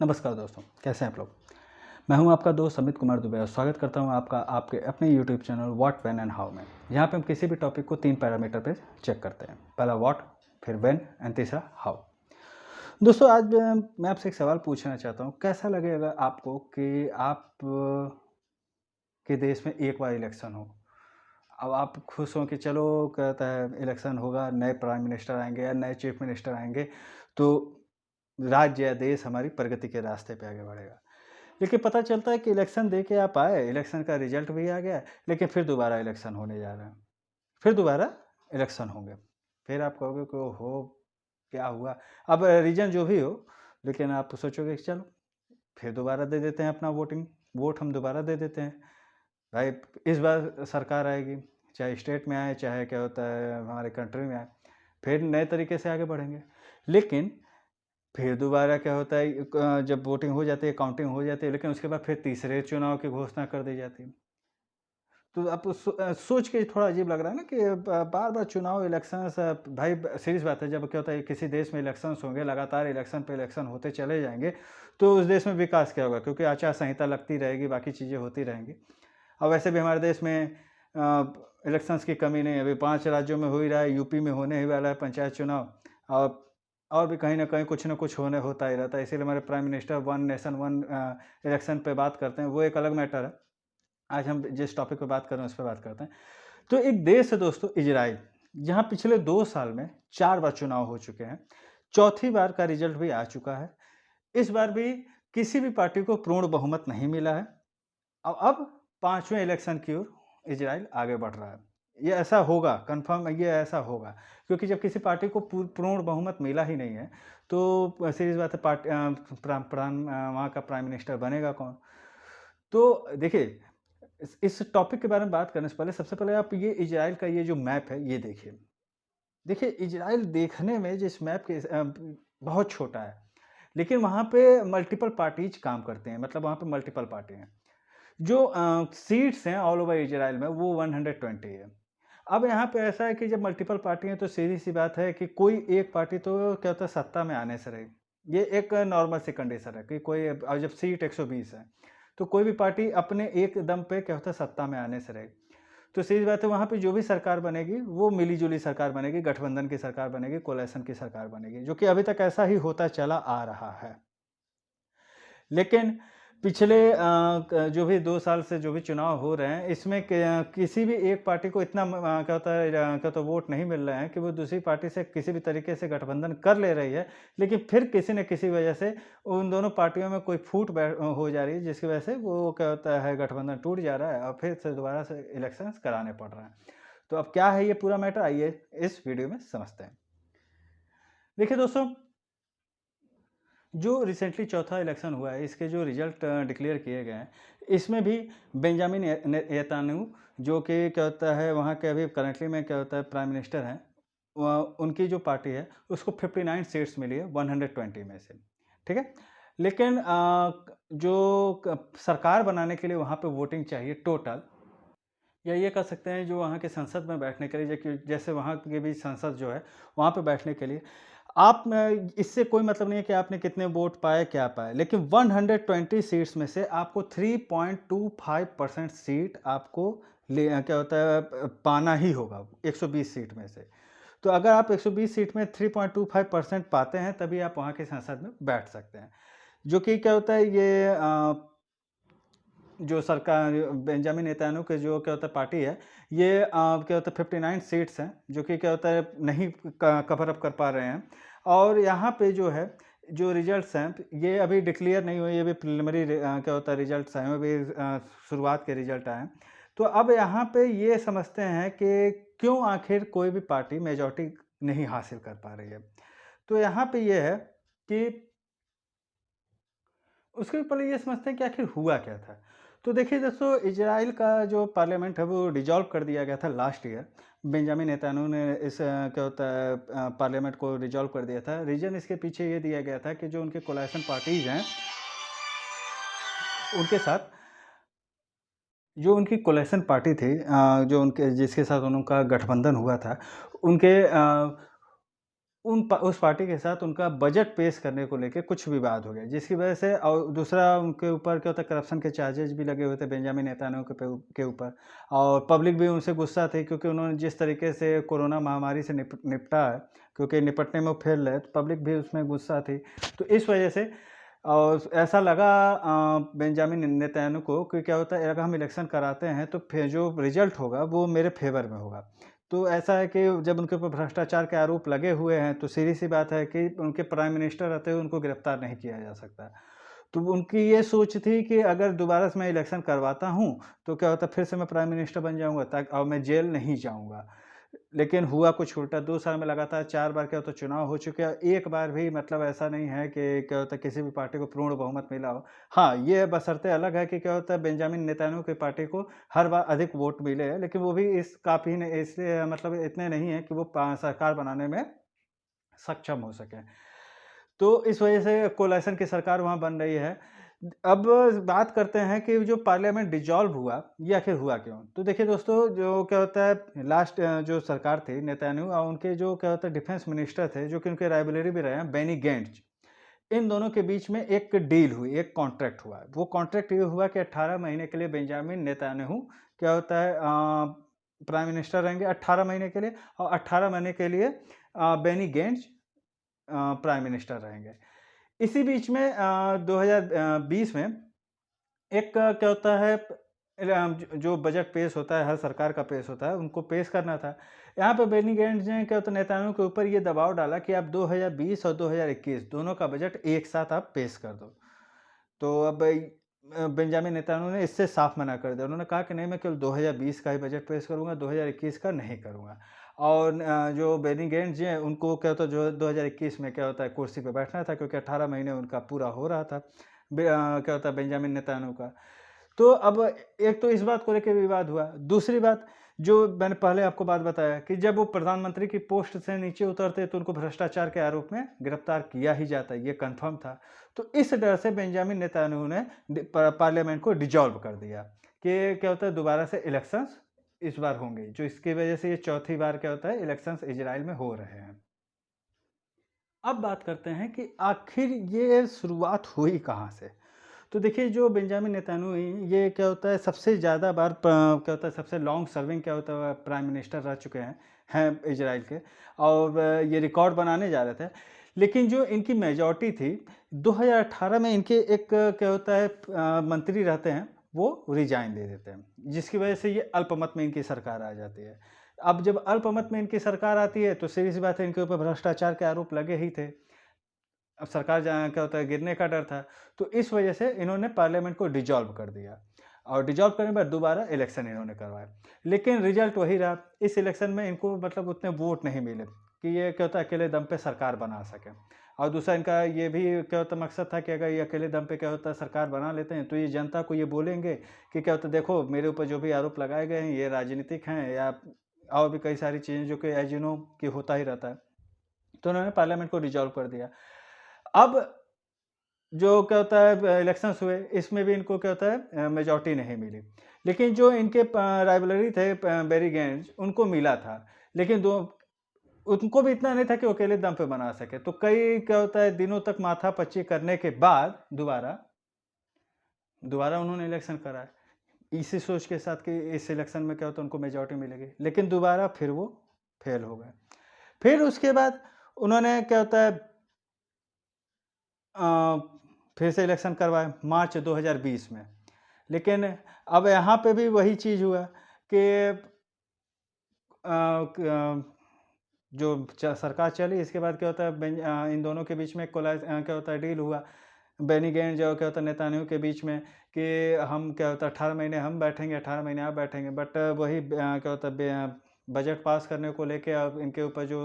नमस्कार दोस्तों, कैसे हैं आप लोग? मैं हूं आपका दोस्त अमित कुमार दुबे और स्वागत करता हूं आपका आपके अपने YouTube channel what, when and how में। यहां पे हम किसी भी टॉपिक को 3 पैरामीटर पे चेक करते हैं। पहला व्हाट, फिर व्हेन एंड तीसरा हाउ। दोस्तों आज मैं आपसे एक सवाल पूछना चाहता हूं, कैसा लगेगा आपको कि आप के देश में एक बार इलेक्शन हो? अब आप खुश हो कि चलो कहता है इलेक्शन होगा, नए प्राइम मिनिस्टर आएँगे या नए चीफ मिनिस्टर आएँगे, तो राज्य या देश हमारी प्रगति के रास्ते पे आगे बढ़ेगा। लेकिन पता चलता है कि इलेक्शन दे के आप आए, इलेक्शन का रिजल्ट भी आ गया, लेकिन फिर दोबारा इलेक्शन होने जा रहा है। फिर दोबारा इलेक्शन होंगे। फिर आप कहोगे कि ओहो! क्या हुआ? अब रीज़न जो भी हो, लेकिन आप सोचोगे कि चलो फिर दोबारा दे देते हैं अपना वोट हम दोबारा दे देते हैं। भाई इस बार सरकार आएगी, चाहे स्टेट में आए, चाहे क्या होता है हमारे कंट्री में आए, फिर नए तरीके से आगे बढ़ेंगे। लेकिन फिर दोबारा क्या होता है जब वोटिंग हो जाती है, काउंटिंग हो जाती है, लेकिन उसके बाद फिर तीसरे चुनाव की घोषणा कर दी जाती है। तो आप सोच के थोड़ा अजीब लग रहा है ना कि बार-बार चुनाव इलेक्शंस भाई सीरियस बात है जब क्या होता है किसी देश में इलेक्शंस होंगे, लगातार इलेक्शन पे इलेक्शन होते चले जाएँगे, तो उस देश में विकास क्या होगा? क्योंकि आचार संहिता लगती रहेगी, बाकी चीज़ें होती रहेंगी। और वैसे भी हमारे देश में इलेक्शंस की कमी नहीं है, अभी 5 राज्यों में हो ही रहा है, यूपी में होने ही वाला है पंचायत चुनाव और भी कहीं न कहीं कुछ न कुछ होता ही रहता है। इसीलिए हमारे prime minister one nation one election पे बात करते हैं, वो एक अलग मैटर है। आज हम जिस टॉपिक पे बात कर रहे हैं, उस पे बात करते हैं। तो एक देश है दोस्तों इज़राइल, जहाँ पिछले 2 साल में 4 बार चुनाव हो चुके हैं। चौथी बार का रिज़ल्ट भी आ चुका है। इस बार भी किसी भी पार्टी को पूर्ण बहुमत नहीं मिला है। अब 5वें इलेक्शन की ओर इज़राइल आगे बढ़ रहा है। ये ऐसा होगा, कन्फर्म ये ऐसा होगा, क्योंकि जब किसी पार्टी को पूर्ण बहुमत मिला ही नहीं है, तो सीरीज़ बात है वहाँ का प्राइम मिनिस्टर बनेगा कौन? तो देखिए, इस टॉपिक के बारे में बात करने से पहले सबसे पहले आप ये इज़राइल का ये जो मैप है, ये देखिए। देखिए, इज़राइल देखने में जिस मैप के बहुत छोटा है, लेकिन वहाँ पे मल्टीपल पार्टीज़ काम करते हैं, मतलब वहाँ पे मल्टीपल पार्टी हैं। जो सीट्स हैं ऑल ओवर इज़राइल में वो 120 है। अब यहाँ पे ऐसा है कि जब मल्टीपल पार्टी हैं तो सीधी-सी बात है कि कोई एक पार्टी तो क्या होता है सत्ता में आने से रही। ये एक नॉर्मल सी कंडीशन है कि कोई और जब सीट 120 है, तो कोई भी पार्टी अपने एक दम पे क्या होता है सत्ता में आने से रही। तो सीधी बात है वहाँ पे जो भी सरकार बनेगी वो मिली-जुली सरकार बनेगी, गठबंधन की सरकार बनेगी, कोalition की सरकार बनेगी, जो कि अभी तक ऐसा ही होता चला आ रहा है। लेकिन पिछले जो भी 2 साल से जो भी चुनाव हो रहे हैं, इसमें किसी भी एक पार्टी को इतना क्या होता है क्या होता है वोट नहीं मिल रहे हैं कि वो दूसरी पार्टी से किसी भी तरीके से गठबंधन कर ले रही है, लेकिन फिर किसी न किसी वजह से उन दोनों पार्टियों में कोई फूट हो जा रही है, जिसकी वजह से वो क्या होता है गठबंधन टूट जा रहा है और फिर से दोबारा से इलेक्शंस कराने पड़ रहे हैं। तो अब क्या है ये पूरा मैटर आइए इस वीडियो में समझते हैं। देखिए दोस्तों, जो रिसेंटली चौथा इलेक्शन हुआ है, इसके जो रिज़ल्ट डिक्लेयर किए गए हैं, इसमें भी बेंजामिन नेतन्याहू जो कि क्या होता है वहाँ के अभी करंटली में क्या होता है प्राइम मिनिस्टर हैं, उनकी जो पार्टी है, उसको 59 सीट्स मिली है 120 में से, ठीक है? लेकिन जो सरकार बनाने के लिए वहाँ पे वोटिंग चाहिए टोटल या ये कह सकते हैं जो वहाँ के संसद में बैठने के लिए जैसे वहाँ के भी संसद जो है, वहाँ पे बैठने के लिए आप में इससे कोई मतलब नहीं है कि आपने कितने वोट पाए, क्या पाए, लेकिन 120 सीट्स में से आपको 3.25% सीट आपको क्या होता है पाना ही होगा 120 सीट में से। तो अगर आप 120 सीट में 3.25% पाते हैं, तभी आप वहाँ के संसद में बैठ सकते हैं। जो कि क्या होता है ये जो सरकार बेंजामिन नेतन्याहू के जो क्या होता है पार्टी है, ये क्या होता है 59 सीट्स हैं, जो कि क्या होता है नहीं कवर अप कर पा रहे हैं। और यहाँ पे जो है, जो रिजल्ट्स हैं, ये अभी डिक्लेयर नहीं हुए, ये भी प्रिलिमिनरी क्या होता है रिजल्ट्स आए हैं, अभी शुरुआत के रिजल्ट आए हैं। तो अब यहाँ पे ये समझते हैं कि क्यों आखिर कोई भी पार्टी मेजॉरिटी नहीं हासिल कर पा रही है। तो यहाँ पे ये है कि उसके पहले ये समझते हैं कि आखिर हुआ क्या था? तो देखिए दोस्तों, इज़राइल का जो पार्लियामेंट है वो डिसॉल्व कर दिया गया था लास्ट ईयर। बेंजामिन नेतन्याहू ने इस क्या होता है पार्लियामेंट को डिसॉल्व कर दिया था। रीज़न इसके पीछे ये दिया गया था कि जो उनके कोalition पार्टीज़ हैं, उनके साथ जो उनकी कोalition पार्टी थी जो उनके जिसके साथ उनका गठबंधन हुआ था, उनके उस पार्टी के साथ उनका बजट पेश करने को लेके कुछ विवाद हो गया, जिसकी वजह से और दूसरा उनके ऊपर क्या होता है, करप्शन के चार्जेस भी लगे हुए थे बेंजामिन नेतान्याहू के ऊपर। और पब्लिक भी उनसे गुस्सा थी, क्योंकि उन्होंने जिस तरीके से कोरोना महामारी से निपटा है, क्योंकि निपटने में वो फेल रहे, तो पब्लिक भी उसमें गुस्सा थी। तो इस वजह से और ऐसा लगा बेंजामिन नेतन्याहू को कि क्या होता है, अगर हम इलेक्शन कराते हैं तो फिर जो रिजल्ट होगा वो मेरे फेवर में होगा। तो ऐसा है कि जब उनके ऊपर भ्रष्टाचार के आरोप लगे हुए हैं, तो सीधी-सी बात है कि उनके प्राइम मिनिस्टर रहते हुए उनको गिरफ्तार नहीं किया जा सकता। तो उनकी ये सोच थी कि अगर दोबारा से मैं इलेक्शन करवाता हूँ, तो क्या होता है, फिर से मैं प्राइम मिनिस्टर बन जाऊँगा और मैं जेल नहीं जाऊँगा। लेकिन हुआ कुछ उल्टा, 2 साल में लगातार 4 बार क्या होता है चुनाव हो चुके हैं। एक बार भी मतलब ऐसा नहीं है कि क्या होता है किसी भी पार्टी को पूर्ण बहुमत मिला हो। हाँ, ये बशर्ते अलग है कि क्या होता है, बेंजामिन नेतन्याहू की पार्टी को हर बार अधिक वोट मिले हैं, लेकिन वो भी इस काफ़ी नहीं, इसलिए मतलब इतने नहीं है कि वो सरकार बनाने में सक्षम हो सकें। तो इस वजह से कोalition की सरकार वहाँ बन रही है। अब बात करते हैं कि जो पार्लियामेंट डिसॉल्व हुआ, ये आखिर हुआ क्यों? तो देखिए दोस्तों, जो क्या होता है, लास्ट जो सरकार थी नेतन्याहू और उनके जो क्या होता है डिफेंस मिनिस्टर थे, जो कि उनके राइवलरी भी रहे हैं, बेनी गैंट्स। इन दोनों के बीच में एक डील हुई, एक कॉन्ट्रैक्ट हुआ। वो कॉन्ट्रैक्ट ये हुआ कि 18 महीने के लिए बेंजामिन नेतन्याहू क्या होता है प्राइम मिनिस्टर रहेंगे 18 महीने के लिए, और 18 महीने के लिए बेनी गैंट्स प्राइम मिनिस्टर रहेंगे। इसी बीच में 2020 में एक क्या होता है, जो बजट पेश होता है, हर सरकार का पेश होता है, उनको पेश करना था। यहाँ पे बेनी गैंट्स ने क्या होता है नेतान्याहू के ऊपर ये दबाव डाला कि आप 2020 और 2021 दोनों का बजट एक साथ आप पेश कर दो। तो अब बेंजामिन नेतान्याहू ने इससे साफ मना कर दिया। उन्होंने कहा कि नहीं, मैं केवल 2020 का ही बजट पेश करूँगा, 2021 का नहीं करूँगा। और जो बेनी गैंट्स जी हैं, उनको क्या होता है, जो 2021 में क्या होता है कुर्सी पे बैठना था, क्योंकि 18 महीने उनका पूरा हो रहा था। क्या होता है बेंजामिन नेतान्याहू का। तो अब एक तो इस बात को लेके विवाद हुआ। दूसरी बात, जो मैंने पहले आपको बात बताया कि जब वो प्रधानमंत्री की पोस्ट से नीचे उतरते तो उनको भ्रष्टाचार के आरोप में गिरफ्तार किया ही जाता है, ये कन्फर्म था। तो इस डर से बेंजामिन नेतन्याहू ने पार्लियामेंट को डिसॉल्व कर दिया कि क्या होता है, दोबारा से इलेक्शंस इस बार होंगे, जो इसकी वजह से ये चौथी बार क्या होता है इलेक्शंस इजराइल में हो रहे हैं। अब बात करते हैं कि आखिर ये शुरुआत हुई कहाँ से? तो देखिए, जो बेंजामिन नेतन्याहू हैं, ये क्या होता है सबसे ज़्यादा बार क्या होता है सबसे लॉन्ग सर्विंग क्या होता है प्राइम मिनिस्टर रह चुके हैं इजराइल के, और ये रिकॉर्ड बनाने जा रहे थे। लेकिन जो इनकी मेजॉरिटी थी, 2018 में इनके एक क्या होता है मंत्री रहते हैं, वो रिजाइन दे देते हैं, जिसकी वजह से ये अल्पमत में इनकी सरकार आ जाती है। अब जब अल्पमत में इनकी सरकार आती है, तो सीधी सी बात है, इनके ऊपर भ्रष्टाचार के आरोप लगे ही थे। अब सरकार जहाँ क्या होता है गिरने का डर था, तो इस वजह से इन्होंने पार्लियामेंट को डिसॉल्व कर दिया, और डिसॉल्व करने के बाद दोबारा इलेक्शन इन्होंने करवाया। लेकिन रिजल्ट वही रहा, इस इलेक्शन में इनको मतलब उतने वोट नहीं मिले कि ये क्या होता है अकेले दम पे सरकार बना सकें। और दूसरा, इनका ये भी क्या होता है मकसद था कि अगर ये अकेले दम पे क्या होता है सरकार बना लेते हैं, तो ये जनता को ये बोलेंगे कि क्या होता है, देखो मेरे ऊपर जो भी आरोप लगाए गए हैं ये राजनीतिक हैं, या और भी कई सारी चीज़ें जो कि एज यू नो कि होता ही रहता है। तो उन्होंने पार्लियामेंट को डिसॉल्व कर दिया। अब जो क्या होता है इलेक्शंस हुए, इसमें भी इनको क्या होता है मेजॉरिटी नहीं मिली। लेकिन जो इनके राइवलरी थे बेरी गेंट्स, उनको मिला था। लेकिन दो उनको भी इतना नहीं था कि वो अकेले दम पे बना सके। तो कई क्या होता है दिनों तक माथापच्ची करने के बाद दोबारा दोबारा उन्होंने इलेक्शन कराया। इसी सोच के साथ कि इस इलेक्शन में क्या होता है उनको मेजॉरिटी मिलेगी। लेकिन दोबारा फिर वो फेल हो गए। फिर उसके बाद उन्होंने क्या होता है अ, फिर से इलेक्शन करवाए मार्च 2020 में। लेकिन अब यहाँ पे भी वही चीज़ हुआ कि जो सरकार चली, इसके बाद क्या होता है इन दोनों के बीच में क्या होता है डील हुआ। बेनी गैंट्स जो क्या होता है नेतान्याहू के बीच में कि हम क्या होता है 18 महीने हम बैठेंगे, 18 महीने आप बैठेंगे। बट वही क्या होता है बजट पास करने को लेके अब इनके ऊपर जो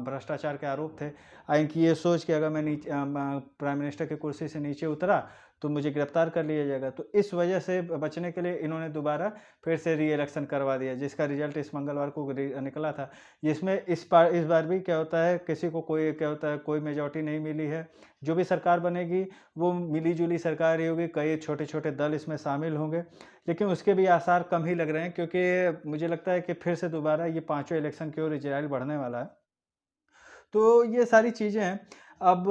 भ्रष्टाचार के आरोप थे, इनकी ये सोच कि अगर मैं प्राइम मिनिस्टर की कुर्सी से नीचे उतरा तो मुझे गिरफ्तार कर लिया जाएगा। तो इस वजह से बचने के लिए इन्होंने दोबारा फिर से री इलेक्शन करवा दिया, जिसका रिजल्ट इस मंगलवार को निकला था। जिसमें इस बार भी क्या होता है किसी को कोई क्या होता है कोई मेजॉरिटी नहीं मिली है। जो भी सरकार बनेगी वो मिली-जुली सरकार ही होगी, कई छोटे-छोटे दल इसमें शामिल होंगे। लेकिन उसके भी आसार कम ही लग रहे हैं, क्योंकि मुझे लगता है कि फिर से दोबारा ये पाँचवें इलेक्शन की ओर इजराइल बढ़ने वाला है। तो ये सारी चीज़ें हैं। अब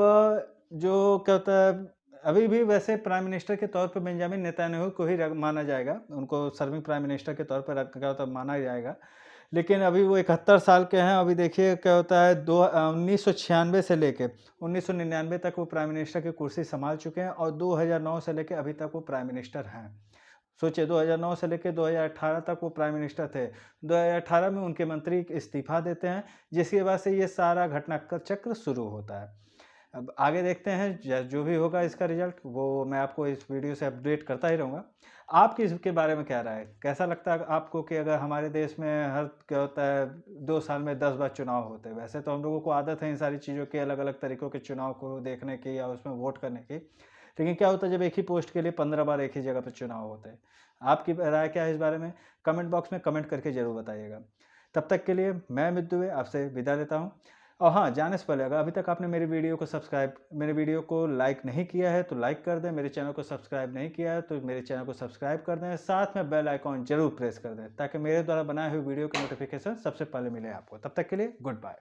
जो क्या होता है, अभी भी वैसे प्राइम मिनिस्टर के तौर पे बेंजामिन नेतन्याहू को ही माना जाएगा, उनको सर्विंग प्राइम मिनिस्टर के तौर पर क्या होता है माना जाएगा। लेकिन अभी वो 71 साल के हैं। अभी देखिए क्या होता है 1996 से लेके 1999 तक वो प्राइम मिनिस्टर की कुर्सी संभाल चुके हैं और 2009 से लेके अभी तक वो प्राइम मिनिस्टर हैं। सोचिए 2009 से लेके 2018 तक वो प्राइम मिनिस्टर थे। 2018 में उनके मंत्री इस्तीफा देते हैं, जिसकी वजह से ये सारा घटनाचक्र शुरू होता है। अब आगे देखते हैं जो भी होगा इसका रिजल्ट, वो मैं आपको इस वीडियो से अपडेट करता ही रहूँगा। आपकी इसके बारे में क्या राय है? कैसा लगता है आपको कि अगर हमारे देश में हर क्या होता है 2 साल में 10 बार चुनाव होते हैं? वैसे तो हम लोगों को आदत है इन सारी चीज़ों की, अलग-अलग तरीकों के चुनाव को देखने की या उसमें वोट करने की। लेकिन क्या होता है जब एक ही पोस्ट के लिए 15 बार एक ही जगह पे चुनाव होते हैं? आपकी राय क्या है इस बारे में? कमेंट बॉक्स में कमेंट करके ज़रूर बताइएगा। तब तक के लिए मैं अमित दुबे आपसे विदा लेता हूँ। और हाँ, जाने से पहले अगर अभी तक आपने मेरे वीडियो को लाइक नहीं किया है तो लाइक कर दें, मेरे चैनल को सब्सक्राइब नहीं किया है तो मेरे चैनल को सब्सक्राइब कर दें, साथ में बेल आइकॉन ज़रूर प्रेस कर दें ताकि मेरे द्वारा बनाए हुए वीडियो की नोटिफिकेशन सबसे पहले मिले आपको। तब तक के लिए गुड बाय।